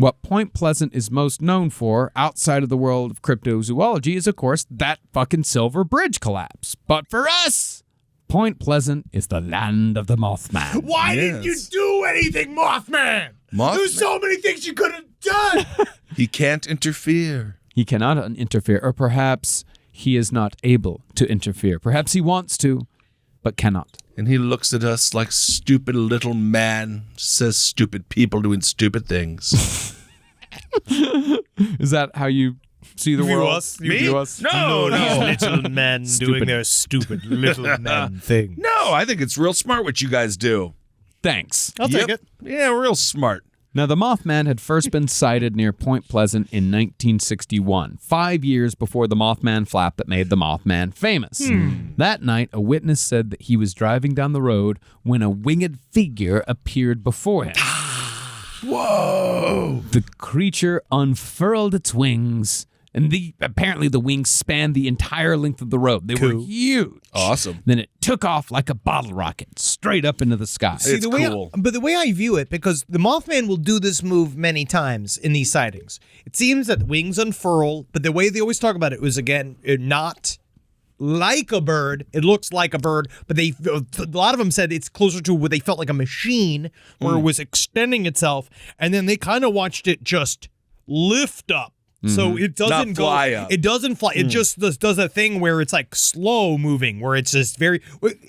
What Point Pleasant is most known for outside of the world of cryptozoology is, of course, that fucking Silver Bridge collapse. But for us, Point Pleasant is the land of the Mothman. Why didn't you do anything, Mothman? There's so many things you could have done. He can't interfere. He cannot interfere, or perhaps he is not able to interfere. Perhaps he wants to, but cannot. And he looks at us like stupid little man, says stupid people doing stupid things. Is that how you see the world? Us? Me? View us? No. Little men doing their stupid little men thing. No, I think it's real smart what you guys do. Thanks. I'll take it. Yeah, real smart. Now, the Mothman had first been sighted near Point Pleasant in 1961, 5 years before the Mothman flap that made the Mothman famous. That night, a witness said that he was driving down the road when a winged figure appeared before him. Whoa! The creature unfurled its wings, and apparently the wings spanned the entire length of the road. They were huge. Awesome. Then it took off like a bottle rocket, straight up into the sky. It's cool. But the way I view it, because the Mothman will do this move many times in these sightings, it seems that the wings unfurl, but the way they always talk about it was, again, not like a bird. It looks like a bird, but a lot of them said it's closer to what they felt like a machine, where it was extending itself, and then they kind of watched it just lift up. So it doesn't Not fly up. It doesn't fly. It just does a thing where it's like slow moving, where it's just very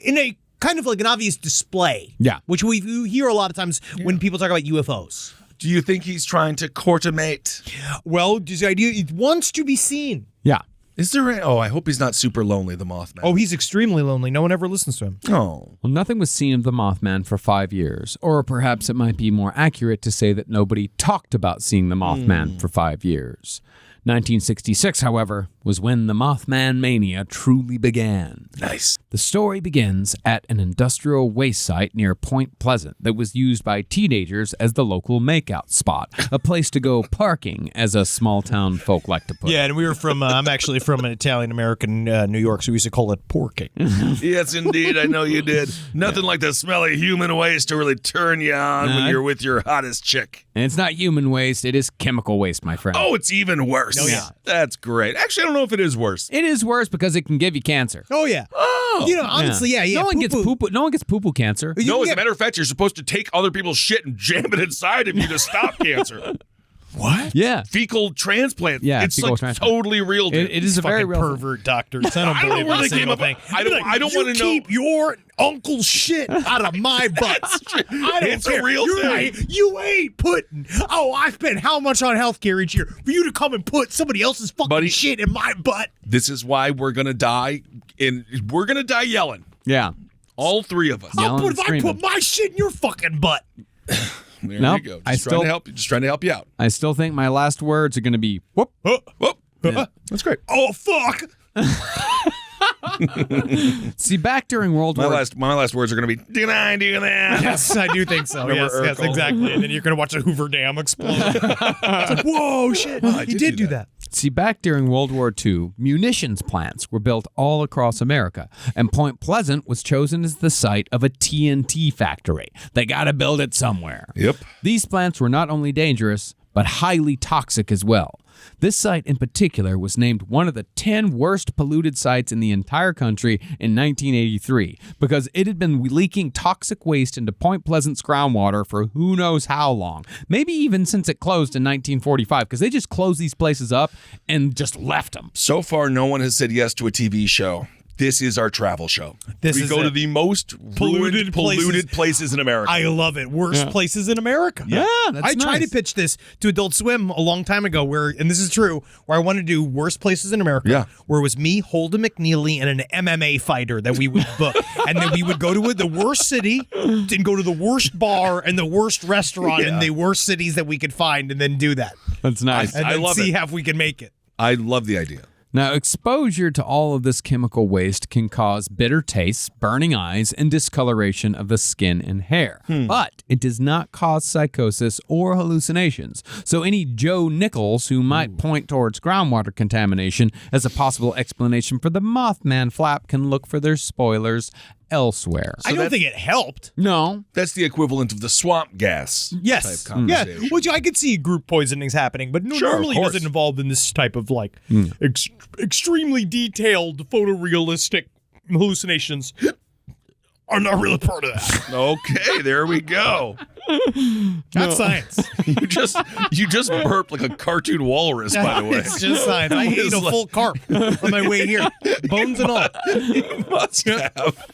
in a kind of like an obvious display. Yeah. Which we hear a lot of times when people talk about UFOs. Do you think he's trying to court a mate? Well, the idea it wants to be seen. Yeah. Is there I hope he's not super lonely, the Mothman. Oh, he's extremely lonely. No one ever listens to him. Oh. Well, nothing was seen of the Mothman for 5 years, or perhaps it might be more accurate to say that nobody talked about seeing the Mothman for 5 years. 1966, however, was when the Mothman mania truly began. Nice. The story begins at an industrial waste site near Point Pleasant that was used by teenagers as the local makeout spot, a place to go parking, as us small-town folk like to put it. Yeah, and we were from, I'm actually from an Italian-American New York, so we used to call it porking. Yes, indeed. I know you did. Nothing like the smell of human waste to really turn you on when you're with your hottest chick. And it's not human waste, it is chemical waste, my friend. Oh, it's even worse. Oh, yeah. That's great. Actually, I don't know if it is worse. It is worse because it can give you cancer. Oh, yeah. Oh. You know, honestly, yeah. No one gets poo-poo. poo-poo. No one gets poo-poo cancer. No, as a matter of fact, you're supposed to take other people's shit and jam it inside of you to stop cancer. What? Yeah. Fecal transplant. Yeah, it's fecal like transplant. totally real, dude. It is a very Fucking real pervert doctors. I don't I don't believe know where in a they came single up thing. with- I don't want to know. Keep your uncle's shit out of my butt. I don't It's care. a real thing. You ain't putting. Oh, I spend how much on healthcare each year for you to come and put somebody else's fucking Buddy. shit in my butt? This is why we're gonna die. We're gonna die yelling. Yeah. All three of us. Yelling But and if I screaming. put my shit in your fucking butt. There Nope, you go. I Just trying still- to help. Just trying to help you out. I still think my last words are going to be, whoop. Whoop. That's great. Oh, fuck. See, back during World My War last words are gonna be, did I do that? Yes, I do think so. Remember Yes, Urkel? exactly. And then you're going to watch the Hoover Dam explode. It's like, whoa, shit. I He did did do do that. See, back during World War II, munitions plants were built all across America, and Point Pleasant was chosen as the site of a TNT factory. They got to build it somewhere. Yep. These plants were not only dangerous, but highly toxic as well. This site in particular was named one of the 10 worst polluted sites in the entire country in 1983 because it had been leaking toxic waste into Point Pleasant's groundwater for who knows how long. Maybe even since it closed in 1945 because they just closed these places up and just left them. So far, no one has said yes to a TV show. This is our travel show. This we is go to it. the most polluted places in America. I love it. Worst places in America. Yeah, that's I tried to nice. pitch this to Adult Swim a long time ago and this is true, where I wanted to do worst places in America, Yeah. where it was me, Holden McNeely, and an MMA fighter that we would book. And then we would go to the worst city and go to the worst bar and the worst restaurant in the worst cities that we could find and then do that. That's nice. And I then love see it. how if we can make it. I love the idea. Now, exposure to all of this chemical waste can cause bitter tastes, burning eyes, and discoloration of the skin and hair. But it does not cause psychosis or hallucinations. So any Joe Nichols who might point towards groundwater contamination as a possible explanation for the Mothman flap can look for their spoilers elsewhere. I don't think it helped. No. That's the equivalent of the swamp gas Yes. type conversation. Yeah. Which I could see group poisonings happening, but Sure, normally of it course. doesn't involve in this type of like extremely detailed photorealistic hallucinations. I'm not really part of that. Okay, there we go. That's science. You just burped like a cartoon walrus, by the way. It's just science. I ate a full carp on my way here. Bones and all. You must have.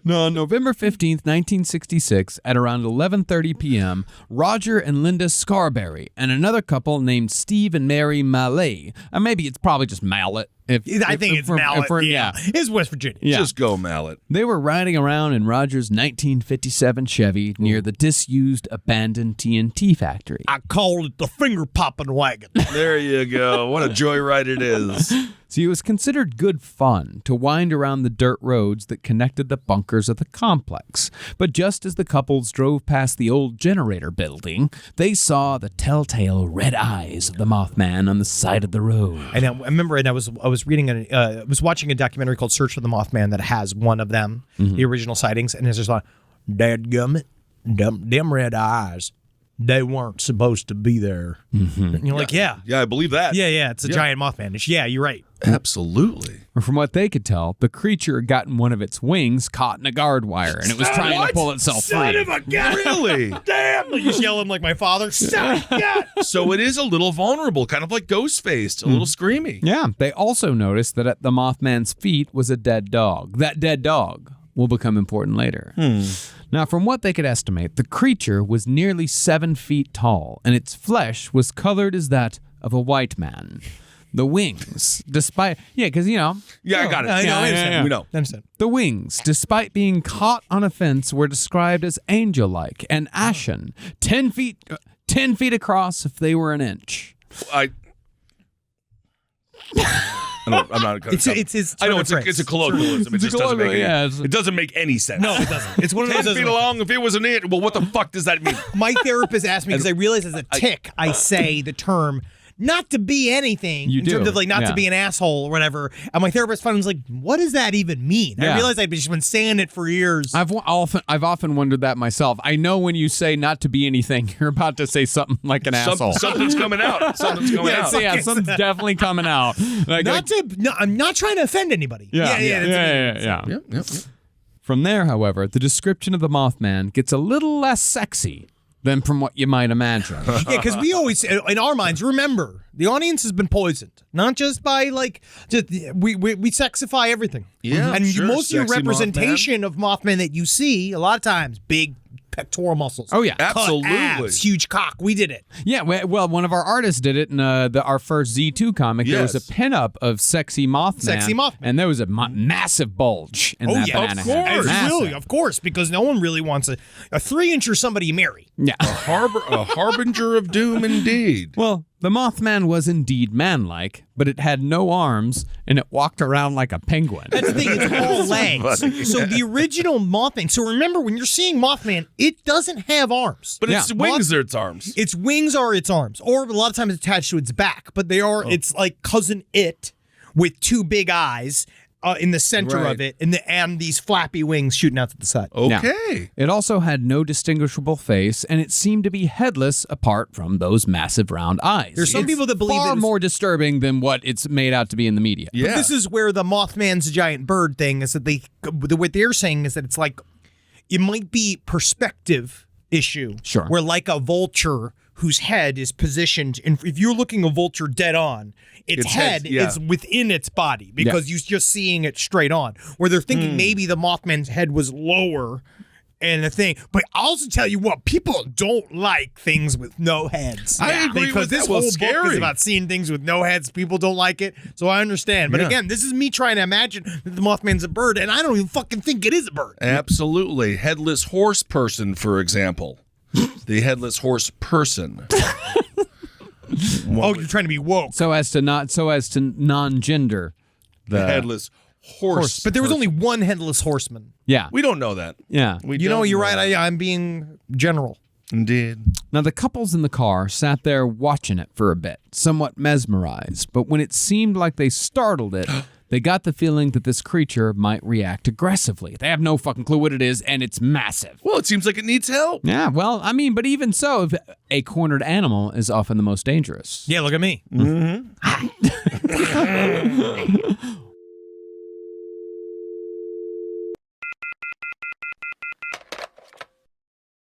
No, on November 15th, 1966, at around 11:30 p.m., Roger and Linda Scarberry and another couple named Steve and Mary Mallet, maybe it's probably just Mallet. I think it's Mallet. Yeah. It's West Virginia. Yeah. Just go, Mallet. They were riding around in Roger's 1957 Chevy near the disused, abandoned TNT factory. I call it the finger popping wagon. There you go. What a joyride it is. See, it was considered good fun to wind around the dirt roads that connected the bunkers of the complex. But just as the couples drove past the old generator building, they saw the telltale red eyes of the Mothman on the side of the road. And I remember, and I was reading, I was watching a documentary called Search for the Mothman that has one of them, the original sightings, and there's just like, dadgummit, them red eyes, they weren't supposed to be there. And you're like, yeah, I believe that. yeah, it's a giant Mothman. Yeah, you're right. Absolutely. From what they could tell, the creature had gotten one of its wings caught in a guard wire, and it was trying to pull itself Son free. of a gun! Really? Damn! Like just yelling like my father. Son of a gun! So it is a little vulnerable, kind of like Ghostface, a little screamy. Yeah, they also noticed that at the Mothman's feet was a dead dog. That dead dog will become important later. Now, from what they could estimate, the creature was nearly 7 feet tall, and its flesh was colored as that of a white man. The wings, despite... Yeah, because, you know... Yeah, I got it. I understand. We know. I understand. The wings, despite being caught on a fence, were described as angel-like and ashen, 10 feet across if they were an inch. I'm not. It's his. I know it's a colloquialism. It just doesn't make any, it doesn't make any sense. No, it doesn't. It's one of 10 those. feet long. If it was an inch, well, what the fuck does that mean? My therapist asked me because I realize as a tick, I say the term not to be anything You in do, terms of like not yeah. to be an asshole or whatever. And my therapist finally was like, "What does that even mean?" Yeah. I realized I've just been saying it for years. I've often wondered that myself. I know when you say not to be anything, you're about to say something like an asshole. Something's coming out. Something's coming out. Something's definitely coming out. I'm not trying to offend anybody. Yeah. Yep. From there, however, the description of the Mothman gets a little less sexy than from what you might imagine. Yeah, because we always, in our minds, remember, the audience has been poisoned. Not just by, we sexify everything. Yeah, and sure. most of your Sexy representation of Mothman that you see, a lot of times, big pectoral muscles. Oh, yeah. Cut Absolutely. abs, huge cock. We did it. Yeah, well, one of our artists did it in our first Z2 comic. There was a Yes. pinup of sexy Mothman. Sexy Mothman. And there was a massive bulge in that banana of head. course. Massive. Of course, because no one really wants a 3-incher somebody you marry. Yeah. A harbinger of doom, indeed. Well, the Mothman was indeed man-like, but it had no arms, and it walked around like a penguin. That's the thing, it's all legs. So the original Mothman, so remember when you're seeing Mothman, it doesn't have arms. But its Yeah. wings are its arms. Its wings are its arms, or a lot of times attached to its back, but they are, it's like cousin it with 2 big eyes in the center Right. of it, and these flappy wings shooting out to the side. Okay. It also had no distinguishable face, and it seemed to be headless apart from those massive round eyes. There's some It's people that believe far that it's- more disturbing than what it's made out to be in the media. Yeah. But this is where the Mothman's giant bird thing is that what they're saying is that it's like, it might be perspective issue. Sure. Where like a vulture whose head is positioned, and if you're looking a vulture dead on, its head yeah. is within its body because you're just seeing it straight on. Where they're thinking maybe the Mothman's head was lower and the thing. But I'll also tell you what, people don't like things with no heads. I agree because with this that. Well, whole book scary. is about seeing things with no heads. People don't like it, so I understand. But Yeah. again, this is me trying to imagine that the Mothman's a bird, and I don't even fucking think it is a bird. Absolutely. Headless horse person, for example. The headless horse person. Oh, you're trying to be woke. So as to non-gender The headless horse. But there was only one headless horseman. Yeah. We don't know that. Yeah. You know, you're right. I'm being general. Indeed. Now, the couples in the car sat there watching it for a bit, somewhat mesmerized, but when it seemed like they startled it, They got the feeling that this creature might react aggressively. They have no fucking clue what it is, and it's massive. Well, it seems like it needs help. Yeah, well, I mean, but even so, a cornered animal is often the most dangerous. Yeah, look at me.